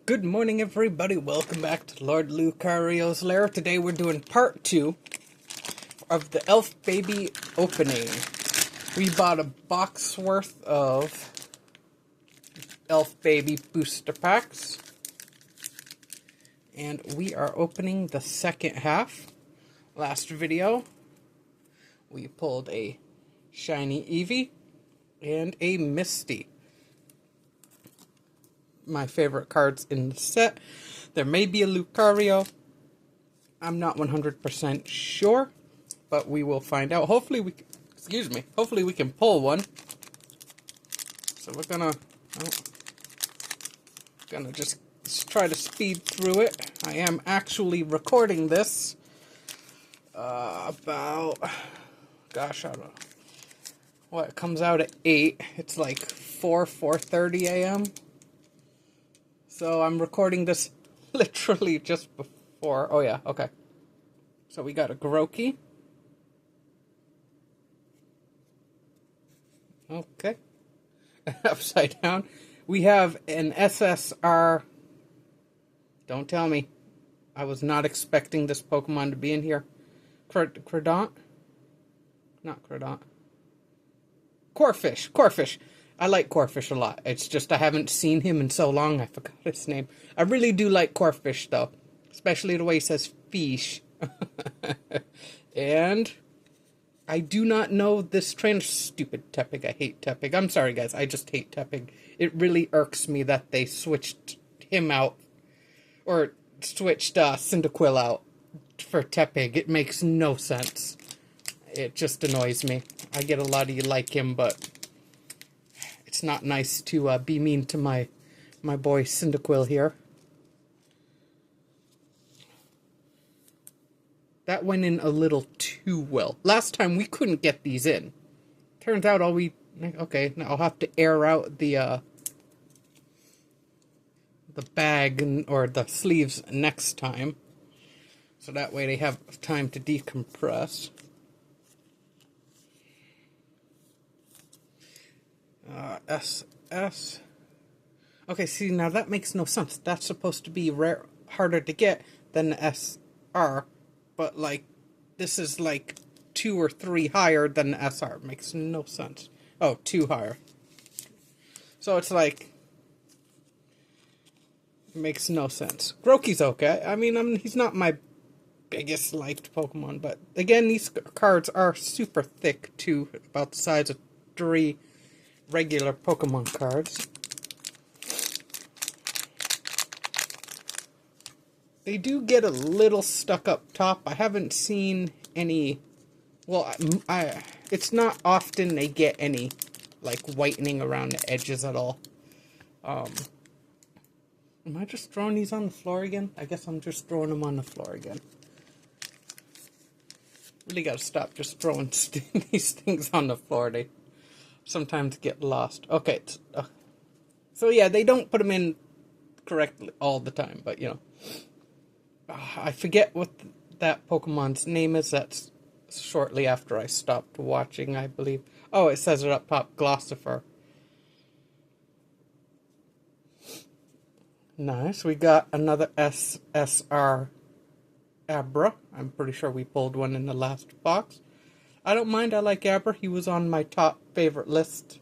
Good morning, everybody. Welcome back to LordLucariosLair. Today we're doing part 2 of the Elf Baby opening. We bought a box worth of Elf Baby booster packs. And we are opening the second half. Last video, we pulled a shiny Eevee and a Misty. My favorite cards in the set. There may be a Lucario. I'm not 100% sure, but we will find out. Hopefully we can pull one. So we're gonna just try to speed through it. I am actually recording this about, gosh, I don't know. What, it comes out at 8. It's like 4:30 a.m. So I'm recording this literally just before. Oh yeah, okay. So we got a Grookey. Okay. Upside down. We have an SSR. Don't tell me. I was not expecting this Pokemon to be in here. Credant? Not Credant. Corphish. I like Corphish a lot. It's just I haven't seen him in so long, I forgot his name. I really do like Corphish, though. Especially the way he says fish. And I do not know this trainer. Stupid Tepig. I hate Tepig. I'm sorry, guys. I just hate Tepig. It really irks me that they switched him out. Or switched Cyndaquil out for Tepig. It makes no sense. It just annoys me. I get a lot of you like him, but it's not nice to be mean to my boy Cyndaquil here. That went in a little too well. Last time we couldn't get these in. Turns out okay, now I'll have to air out the bag or the sleeves next time. So that way they have time to decompress. SS. Okay, see, now that makes no sense. That's supposed to be harder to get than the SR. But, like, this is, like, 2 or 3 higher than the SR. Makes no sense. Oh, 2 higher. So it's like, it makes no sense. Grookey's okay. I mean, he's not my biggest liked Pokemon. But, again, these cards are super thick, too. About the size of 3 regular Pokemon cards. They do get a little stuck up top. I haven't seen any, well, it's not often they get any, like, whitening around the edges at all. Am I just throwing these on the floor again? I guess I'm just throwing them on the floor again. Really gotta stop just throwing these things on the floor. They sometimes get lost. Okay, so yeah, they don't put them in correctly all the time, but you know. I forget what that Pokemon's name is. That's shortly after I stopped watching, I believe. Oh, it says it up top, Glossifer. Nice. We got another SSR Abra. I'm pretty sure we pulled one in the last box. I don't mind. I like Abra. He was on my top favorite list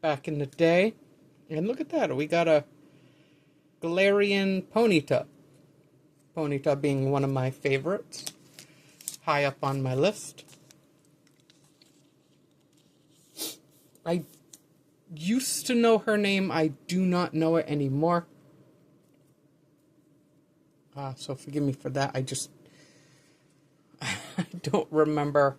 back in the day. And look at that. We got a Galarian Ponyta. Ponyta being one of my favorites. High up on my list. I used to know her name. I do not know it anymore. So forgive me for that. I don't remember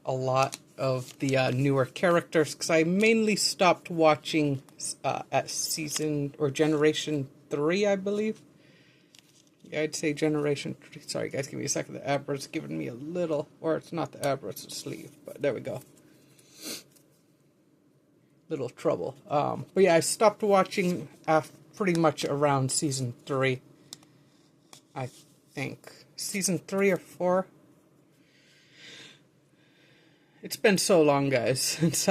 a lot of the newer characters because I mainly stopped watching at season or generation 3, I believe. Yeah, I'd say generation 3. Sorry guys, give me a second. The Abra's giving me a little, or it's not the Abra, it's the sleeve, but there we go. Little trouble. But yeah, I stopped watching pretty much around season 3. I think season 3 or 4. It's been so long, guys, since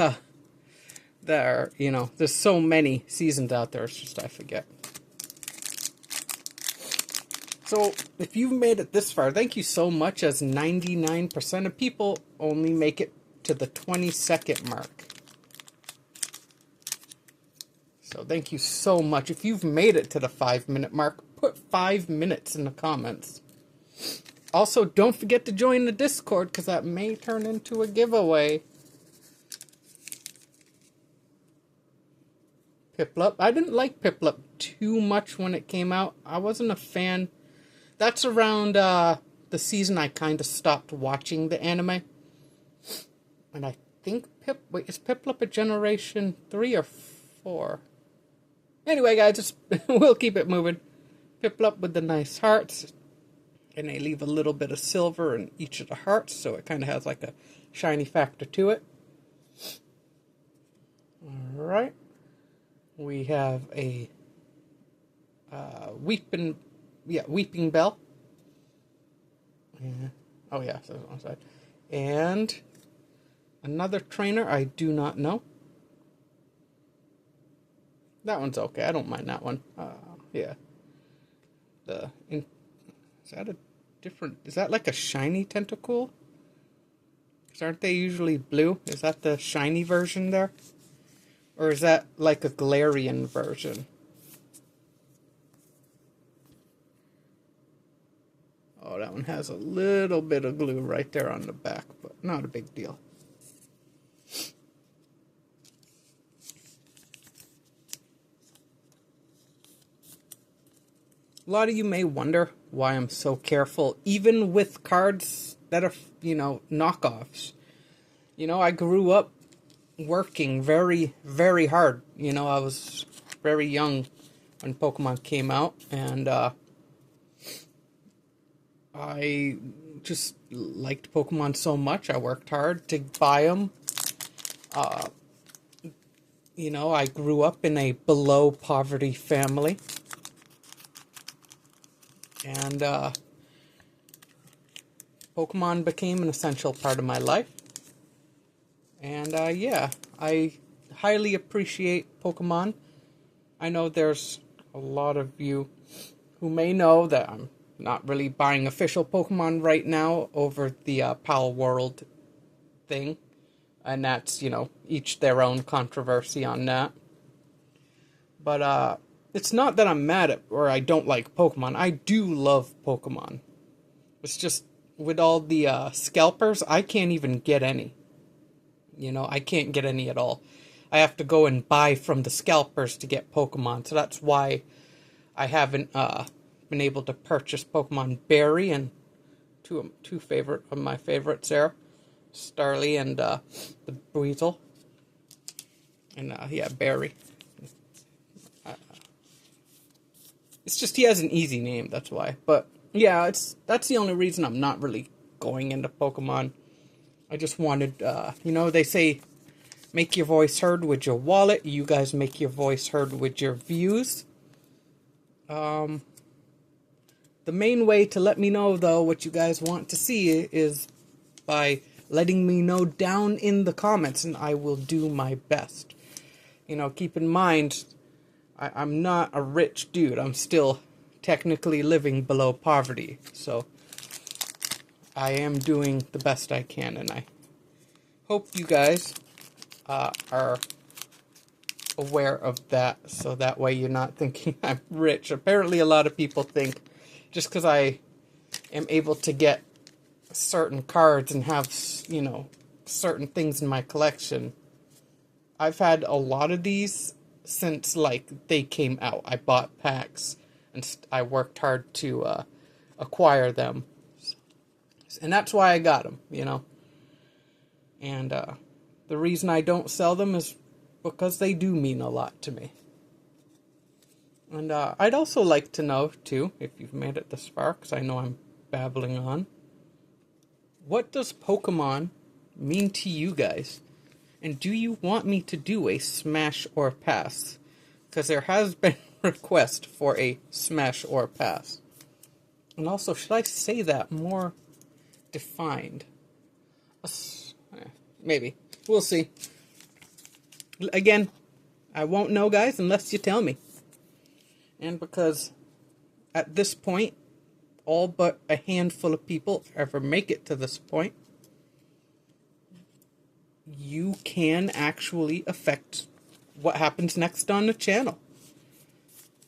there's so many seasons out there, it's just I forget. So, if you've made it this far, thank you so much, as 99% of people only make it to the 20-second mark. So, thank you so much. If you've made it to the 5-minute mark, put 5 minutes in the comments. Also, don't forget to join the Discord, because that may turn into a giveaway. Piplup. I didn't like Piplup too much when it came out. I wasn't a fan. That's around the season I kind of stopped watching the anime. And I think wait, is Piplup a generation 3 or 4? Anyway, guys, we'll keep it moving. Piplup with the nice hearts. And they leave a little bit of silver in each of the hearts, so it kind of has like a shiny factor to it. Alright. We have a Weeping Bell. Yeah. Oh yeah, so on the side. And another trainer I do not know. That one's okay. I don't mind that one. Yeah. Is that like a shiny tentacle? 'Cause aren't they usually blue? Is that the shiny version there? Or is that like a Galarian version? Oh, that one has a little bit of glue right there on the back, but not a big deal. A lot of you may wonder why I'm so careful, even with cards that are, knockoffs. I grew up working very, very hard. I was very young when Pokemon came out, and I just liked Pokemon so much. I worked hard to buy them. I grew up in a below poverty family. And Pokemon became an essential part of my life. And yeah, I highly appreciate Pokemon. I know there's a lot of you who may know that I'm not really buying official Pokemon right now over the Pal World thing. And that's, each their own controversy on that. But it's not that I'm mad at or I don't like Pokemon. I do love Pokemon. It's just with all the scalpers, I can't even get any. I can't get any at all. I have to go and buy from the scalpers to get Pokemon. So that's why I haven't been able to purchase Pokemon Berry and two of my favorites there. Starly and the Weasel. And yeah, Berry. It's just he has an easy name, that's why. But yeah, that's the only reason I'm not really going into Pokemon. I just wanted, they say make your voice heard with your wallet. You guys make your voice heard with your views. The main way to let me know, though, what you guys want to see is by letting me know down in the comments, and I will do my best. Keep in mind, I'm not a rich dude. I'm still technically living below poverty. So I am doing the best I can, and I hope you guys are aware of that, so that way you're not thinking I'm rich. Apparently a lot of people think just because I am able to get certain cards and have, certain things in my collection. I've had a lot of these since, they came out. I bought packs, and I worked hard to acquire them. And that's why I got them, And the reason I don't sell them is because they do mean a lot to me. And I'd also like to know, too, if you've made it this far, because I know I'm babbling on, what does Pokemon mean to you guys? And do you want me to do a smash or pass? Because there has been a request for a smash or pass. And also, should I say that more defined? Maybe. We'll see. Again, I won't know, guys, unless you tell me. And because at this point, all but a handful of people ever make it to this point, you can actually affect what happens next on the channel.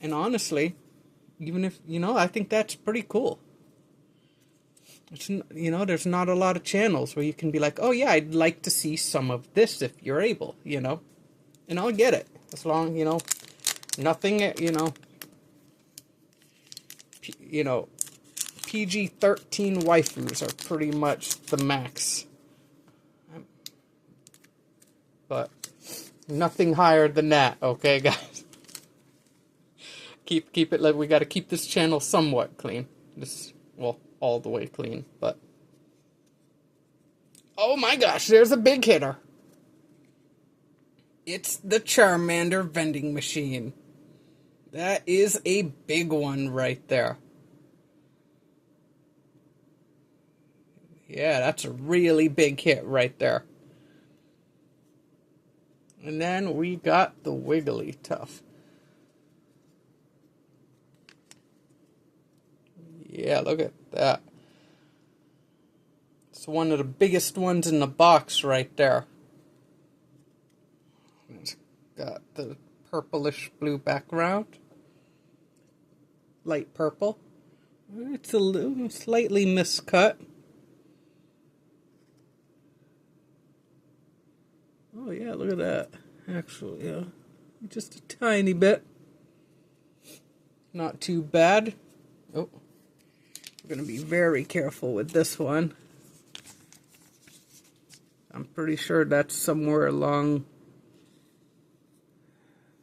And honestly, even if, I think that's pretty cool. It's, there's not a lot of channels where you can be like, oh yeah, I'd like to see some of this if you're able, And I'll get it. As long, nothing, PG-13 waifus are pretty much the max. But nothing higher than that, okay, guys? Keep it, like, we got to keep this channel somewhat clean. All the way clean, but oh my gosh, there's a big hitter. It's the Charmander vending machine. That is a big one right there. Yeah, that's a really big hit right there. And then we got the Wigglytuff. Yeah, look at that. It's one of the biggest ones in the box right there. It's got the purplish blue background. Light purple. It's a little slightly miscut. Oh yeah, look at that. Actually, yeah. Just a tiny bit. Not too bad. Oh. We're going to be very careful with this one. I'm pretty sure that's somewhere along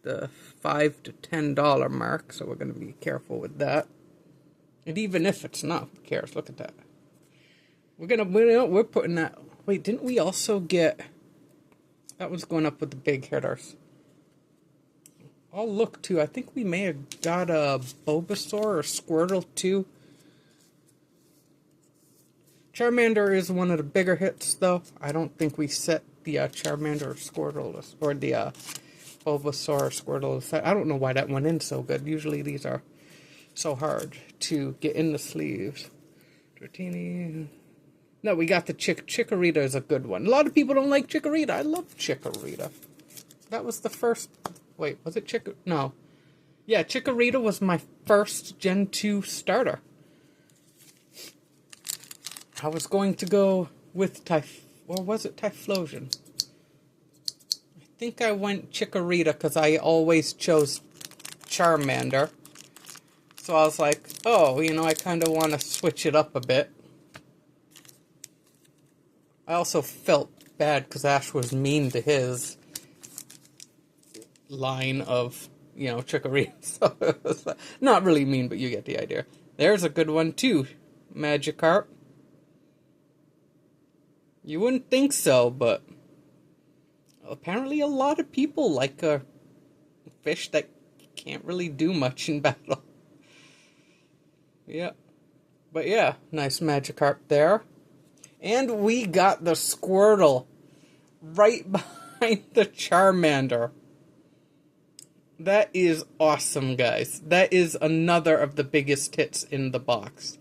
the $5 to $10 mark, so we're going to be careful with that. And even if it's not, who cares? Look at that. We're putting that. Wait, didn't we also get? That was going up with the big hitters. I'll look too. I think we may have got a Bulbasaur or Squirtle too. Charmander is one of the bigger hits, though. I don't think we set the Charmander or Squirtle, or the Bulbasaur or Squirtle. I don't know why that went in so good. Usually these are so hard to get in the sleeves. Dratini. No, we got the Chikorita is a good one. A lot of people don't like Chikorita. I love Chikorita. That was the first... Wait, was it No. Yeah, Chikorita was my first Gen 2 starter. I was going to go with or was it Typhlosion? I think I went Chikorita because I always chose Charmander. So I was like, oh, I kind of want to switch it up a bit. I also felt bad because Ash was mean to his line of, Chikorita. So it was not really mean, but you get the idea. There's a good one too, Magikarp. You wouldn't think so, but apparently a lot of people like a fish that can't really do much in battle. Yeah. But yeah, nice Magikarp there. And we got the Squirtle right behind the Charmander. That is awesome, guys. That is another of the biggest hits in the box.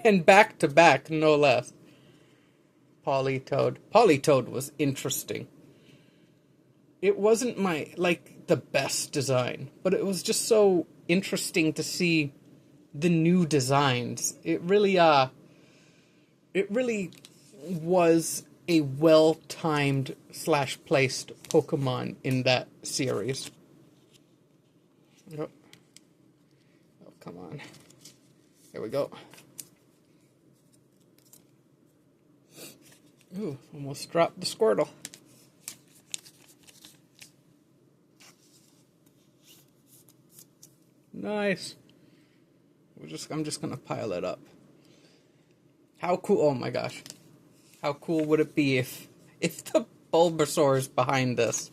And back to back, no less. Politoed. Politoed was interesting. It wasn't the best design, but it was just so interesting to see the new designs. It really was a well-timed / placed Pokemon in that series. Oh, come on. There we go. Ooh, almost dropped the Squirtle. Nice. I'm just gonna pile it up. How cool! Oh my gosh, how cool would it be if the Bulbasaur is behind this?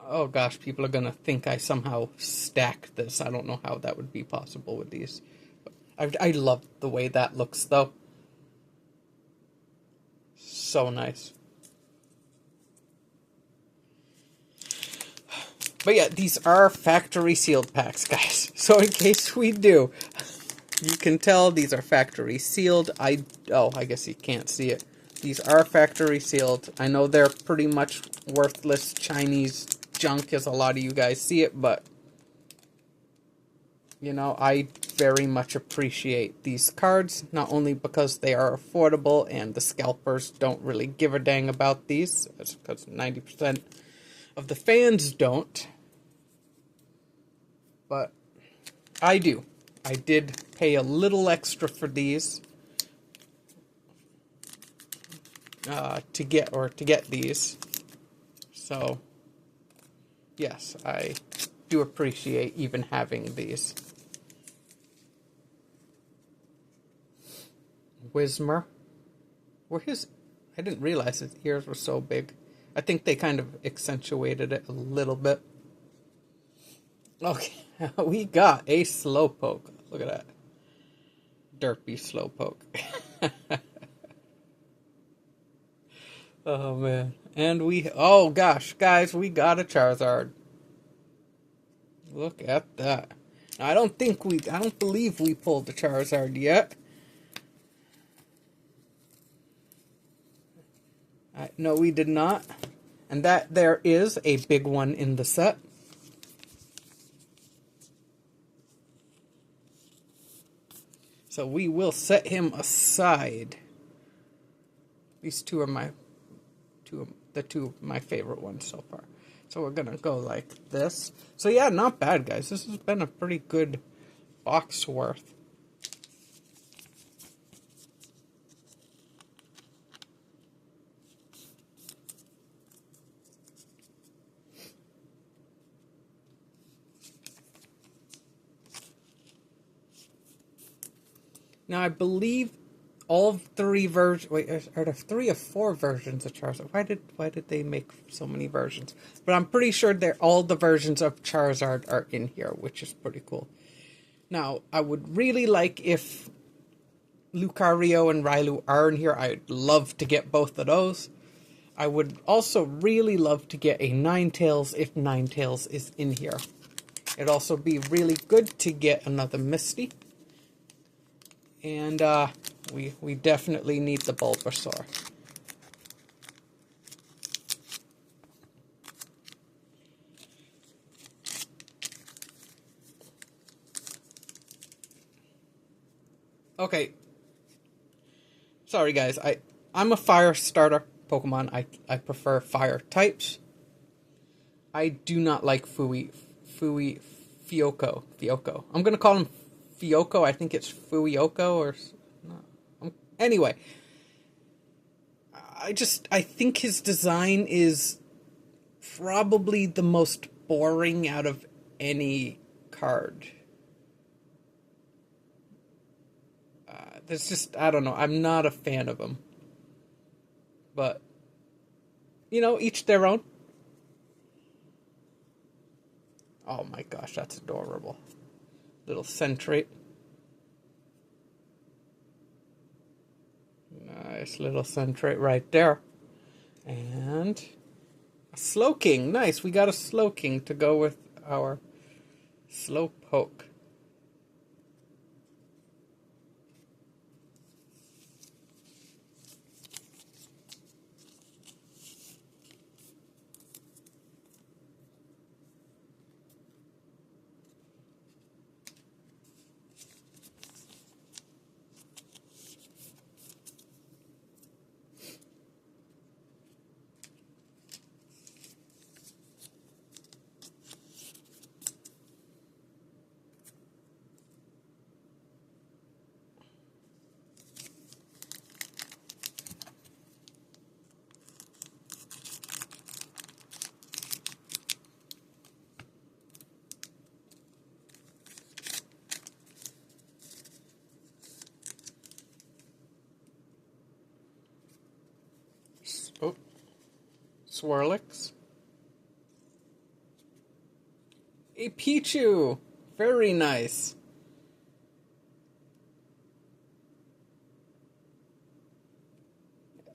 Oh gosh, people are gonna think I somehow stacked this. I don't know how that would be possible with these. I love the way that looks, though. So nice. But yeah, these are factory sealed packs, guys. So in case we do, you can tell these are factory sealed. I guess you can't see it. These are factory sealed. I know they're pretty much worthless Chinese junk as a lot of you guys see it, but you know, I very much appreciate these cards, not only because they are affordable and the scalpers don't really give a dang about these, that's because 90% of the fans don't, but I do. I did pay a little extra for these to get these. So, yes, I do appreciate even having these. Whismer. I didn't realize his ears were so big. I think they kind of accentuated it a little bit. Okay, we got a Slowpoke. Look at that. Derpy Slowpoke. Oh, man. And oh gosh, guys, we got a Charizard. Look at that. I don't believe we pulled the Charizard yet. No, we did not. And that there is a big one in the set. So we will set him aside. These two are the two of my favorite ones so far. So we're gonna go like this. So yeah, not bad, guys. This has been a pretty good box worth. Now I believe all three versions. Wait, are there 3 or 4 versions of Charizard? Why did they make so many versions? But I'm pretty sure all the versions of Charizard are in here, which is pretty cool. Now I would really like if Lucario and Railu are in here. I'd love to get both of those. I would also really love to get a Ninetales if Ninetales is in here. It'd also be really good to get another Misty. And we definitely need the Bulbasaur. Okay. Sorry guys, I'm a fire starter Pokemon. I prefer fire types. I do not like Fueoko. I'm gonna call him Fioko. I think it's Fuioko or no. Anyway, I think his design is probably the most boring out of any card. There's just, I don't know, I'm not a fan of him. But, you know, each their own. Oh my gosh, that's adorable. Little Centrate. Nice little Centrate right there. And a Slowking. Nice, we got a Slowking to go with our Slowpoke. Oh, Swirlix. A Pichu! Very nice.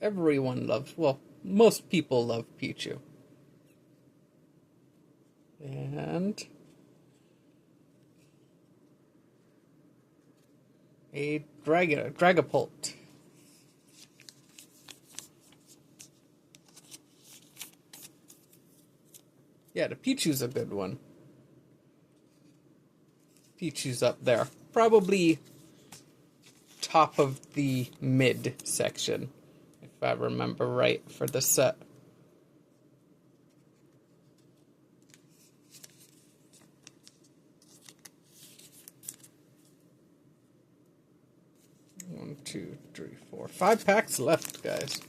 Everyone loves, well, most people love Pichu. And a Dragapult. Yeah, the Pichu's a good one. Pichu's up there. Probably top of the mid section, if I remember right, for the set. One, two, three, four. 5 packs left, guys.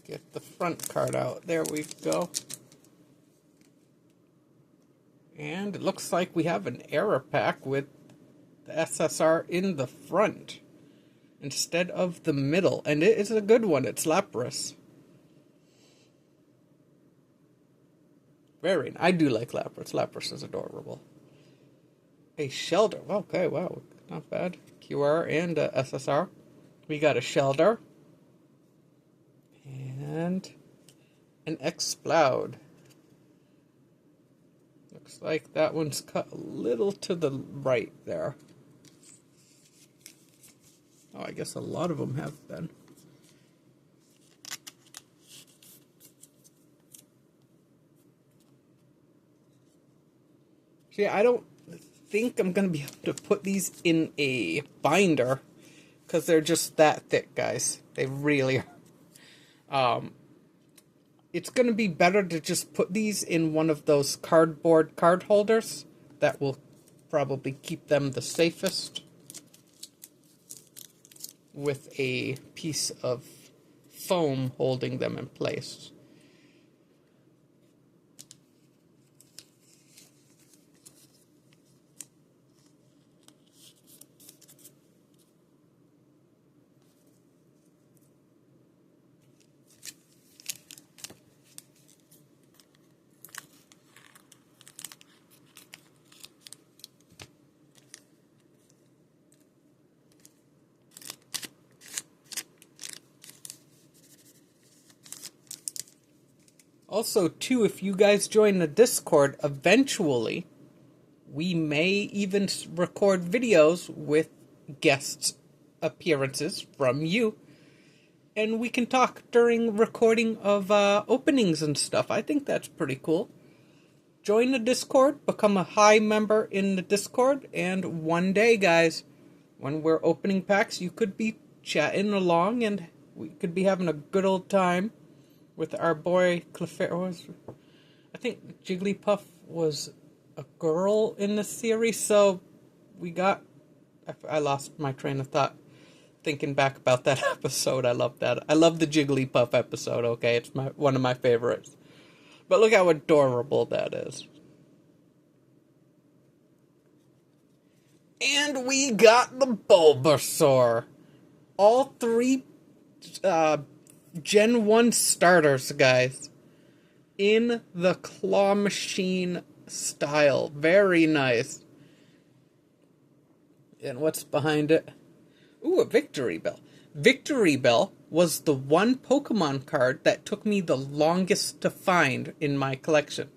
Get the front card out. There we go. And it looks like we have an error pack with the SSR in the front instead of the middle. And it is a good one. It's Lapras. I do like Lapras. Lapras is adorable. A Shelter. Okay, wow. Not bad. QR and SSR. We got a Shelter. And an Exploud. Looks like that one's cut a little to the right there. Oh, I guess a lot of them have been. So yeah, I don't think I'm going to be able to put these in a binder because they're just that thick, guys. They really are. It's going to be better to just put these in one of those cardboard card holders. That will probably keep them the safest. With a piece of foam holding them in place. Also, too, if you guys join the Discord, eventually, we may even record videos with guest appearances from you. And we can talk during recording of openings and stuff. I think that's pretty cool. Join the Discord, become a high member in the Discord, and one day, guys, when we're opening packs, you could be chatting along and we could be having a good old time. With our boy Clefairy. I think Jigglypuff was a girl in the series, so we got... I lost my train of thought thinking back about that episode. I love that. I love the Jigglypuff episode, okay? It's one of my favorites. But look how adorable that is. And we got the Bulbasaur. All 3... Gen 1 starters, guys. In the claw machine style. Very nice. And what's behind it? Ooh, a Victory Bell. Victory Bell was the one Pokemon card that took me the longest to find in my collection.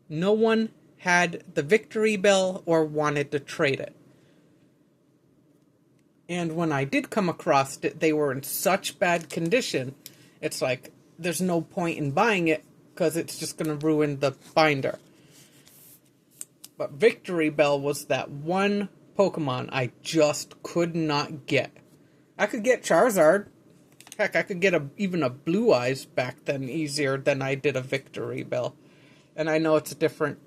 No one had the Victory Bell or wanted to trade it. And when I did come across it, they were in such bad condition, it's like, there's no point in buying it, because it's just going to ruin the binder. But Victory Bell was that one Pokemon I just could not get. I could get Charizard. Heck, I could get even a Blue Eyes back then easier than I did a Victory Bell. And I know it's a different,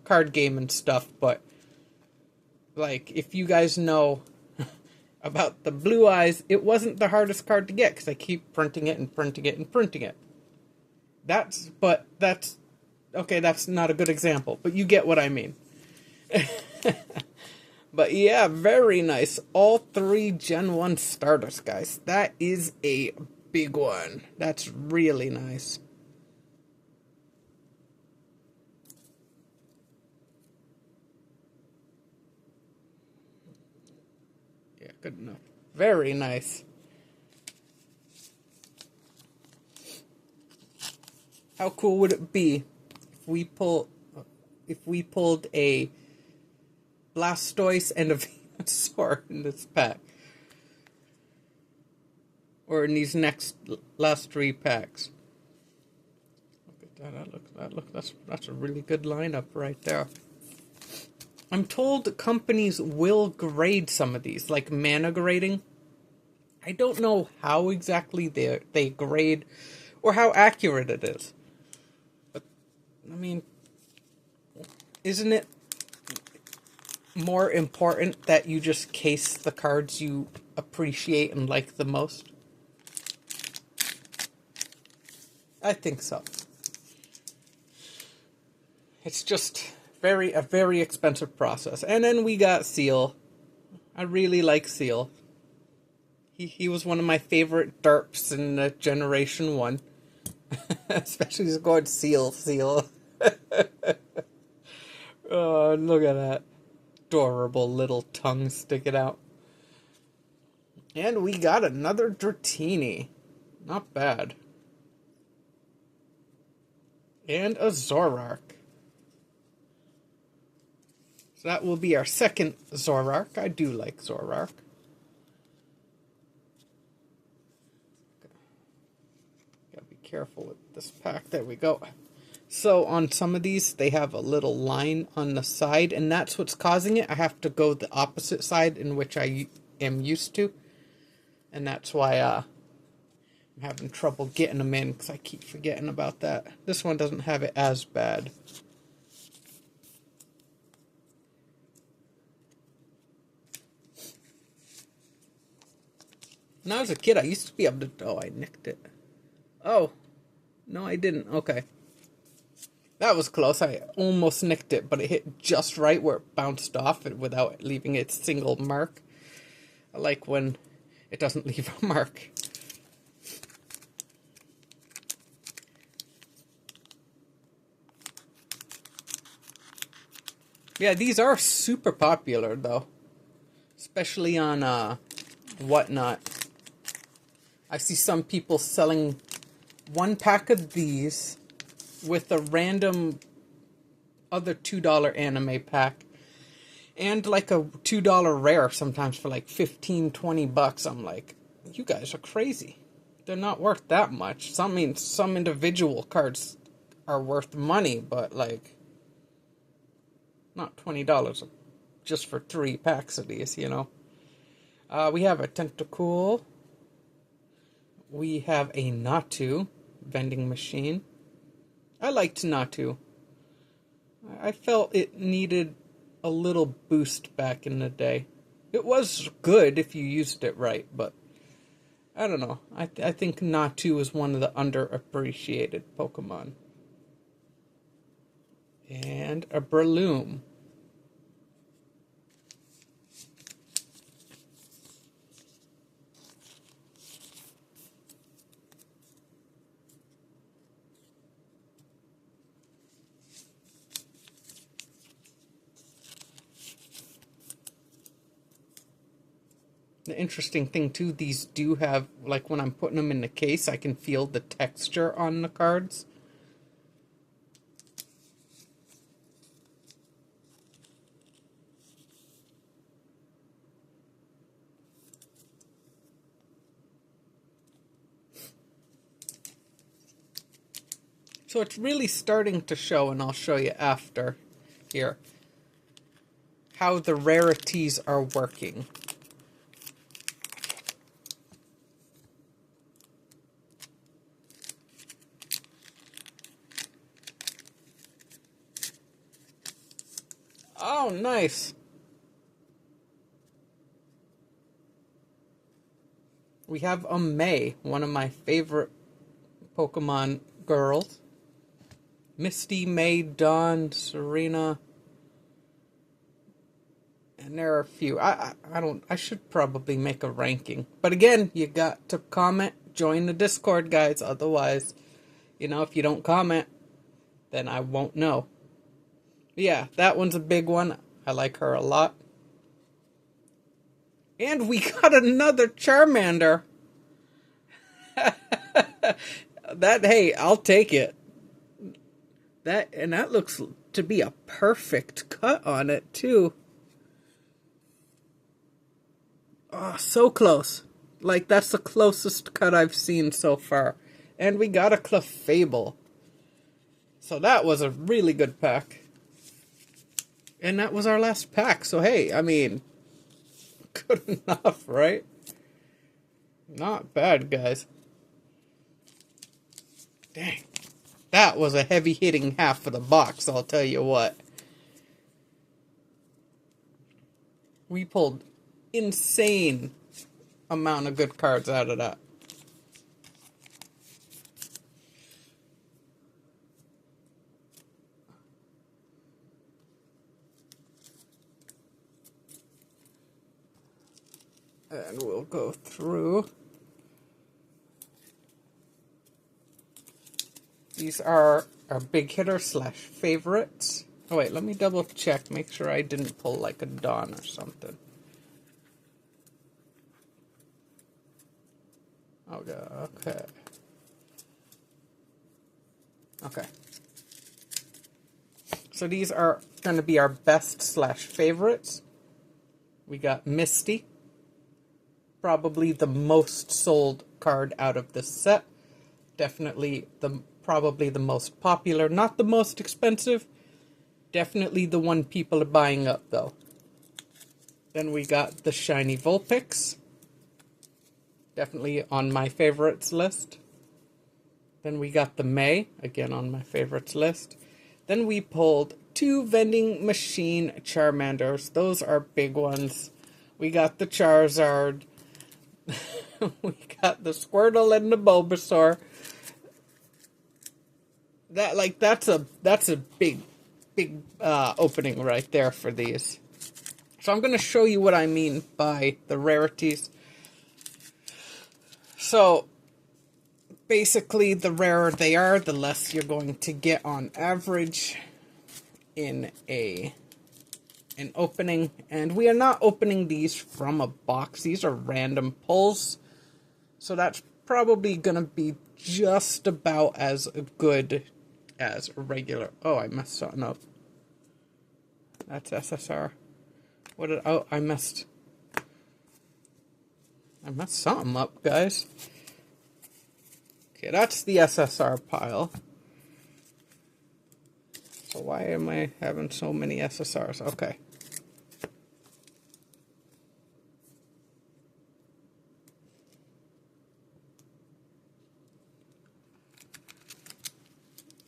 card game and stuff, but, like, if you guys know... about the Blue Eyes, it wasn't the hardest card to get, because I keep printing it and printing it and printing it. That's not a good example, but you get what I mean. But yeah, very nice. All 3 Gen 1 starters, guys. That is a big one. That's really nice. Yeah, good enough. Very nice. How cool would it be if we pulled a Blastoise and a Venusaur in this pack? Or in these last 3 packs. Look at that. That's a really good lineup right there. I'm told companies will grade some of these, like mana grading. I don't know how exactly they grade or how accurate it is. But, I mean, isn't it more important that you just case the cards you appreciate and like the most? I think so. It's just a very expensive process. And then we got Seal. I really like Seal. He was one of my favorite derps in Generation 1. Especially just going Seal. Oh, look at that. Adorable little tongue sticking out. And we got another Dratini. Not bad. And a Zoroark. So that will be our second Zoroark. I do like Zoroark. Gotta be careful with this pack. There we go. So on some of these, they have a little line on the side, and that's what's causing it. I have to go the opposite side in which I am used to. And that's why I'm having trouble getting them in, because I keep forgetting about that. This one doesn't have it as bad. When I was a kid, I used to be able to... Oh, I nicked it. Oh. No, I didn't. Okay. That was close. I almost nicked it, but it hit just right where it bounced off it without leaving its single mark. I like when it doesn't leave a mark. Yeah, these are super popular, though. Especially on Whatnot. I see some people selling 1 pack of these with a random other $2 anime pack. And like a $2 rare sometimes for like 15, 20 bucks. I'm like, you guys are crazy. They're not worth that much. Some individual cards are worth money, but like, not $20 just for 3 packs of these, you know. We have a Tentacool. We have a Natu vending machine. I liked Natu. I felt it needed a little boost back in the day. It was good if you used it right, but I don't know. I think Natu is one of the underappreciated Pokemon. And a Breloom. The interesting thing, too, these do have, like, when I'm putting them in the case, I can feel the texture on the cards. So it's really starting to show, and I'll show you after here, how the rarities are working. Oh, nice. We have a May, one of my favorite Pokemon girls. Misty, May, Dawn, Serena. And there are a few. I should probably make a ranking. But again, you got to comment join the Discord, guys. Otherwise, you know, if you don't comment, then I won't know. Yeah, that one's a big one. I like her a lot. And we got another Charmander. Hey, I'll take it. That looks to be a perfect cut on it, too. Oh, so close. Like, that's the closest cut I've seen so far. And we got a Clefable. So that was a really good pack. And that was our last pack. So, hey, I mean, good enough, right? Not bad, guys. Dang. That was a heavy-hitting half of the box, I'll tell you what. We pulled insane amount of good cards out of that. And we'll go through. These are our big hitter / favorites. Oh wait, let me double check, make sure I didn't pull like a Dawn or something. Okay. Okay. So these are going to be our best / favorites. We got Misty. Probably the most sold card out of this set. Definitely probably the most popular. Not the most expensive. Definitely the one people are buying up, though. Then we got the Shiny Vulpix. Definitely on my favorites list. Then we got the May. Again on my favorites list. Then we pulled 2 Vending Machine Charmanders. Those are big ones. We got the Charizard. We got the Squirtle and the Bulbasaur. That's a big opening right there for these. So I'm going to show you what I mean by the rarities. So basically, the rarer they are, the less you're going to get on average in an opening. And we are not opening these from a box. These are random pulls. So that's probably going to be just about as good as a regular. Oh, I messed something up. That's SSR. I messed something up, guys. Okay, that's the SSR pile. So why am I having so many SSRs? Okay.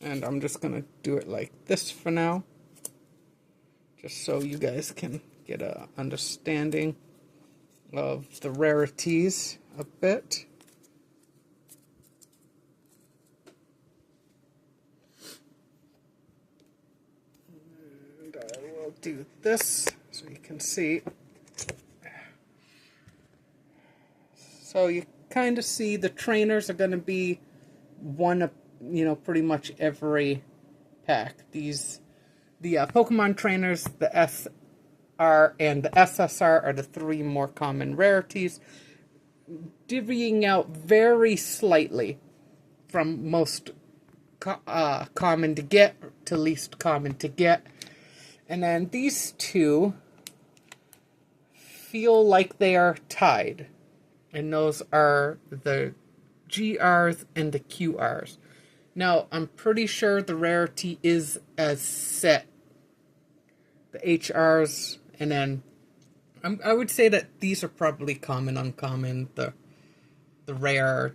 And I'm just going to do it like this for now. Just so you guys can get an understanding of the rarities a bit. And I will do this so you can see. So you kind of see the trainers are going to be one, pretty much every pack. The Pokemon trainers, the SR and the SSR are the 3 more common rarities, divvying out very slightly from most common to get to least common to get. And then these 2 feel like they are tied. And those are the GRs and the QRs. Now, I'm pretty sure the rarity is as set. The HRs, and then I would say that these are probably common, uncommon, the rare,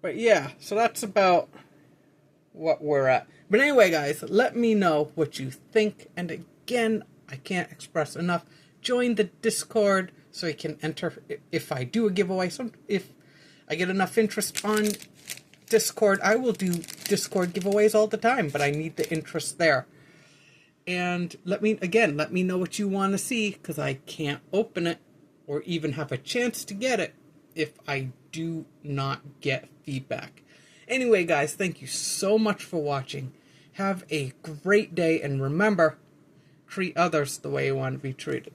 But yeah, so that's about what we're at. But anyway, guys, let me know what you think. And again, I can't express enough. Join the Discord so you can enter if I do a giveaway. If I get enough interest on Discord, I will do Discord giveaways all the time, but I need the interest there. And let me know what you want to see, because I can't open it or even have a chance to get it if I do not get feedback. Anyway, guys, thank you so much for watching. Have a great day, and remember, treat others the way you want to be treated.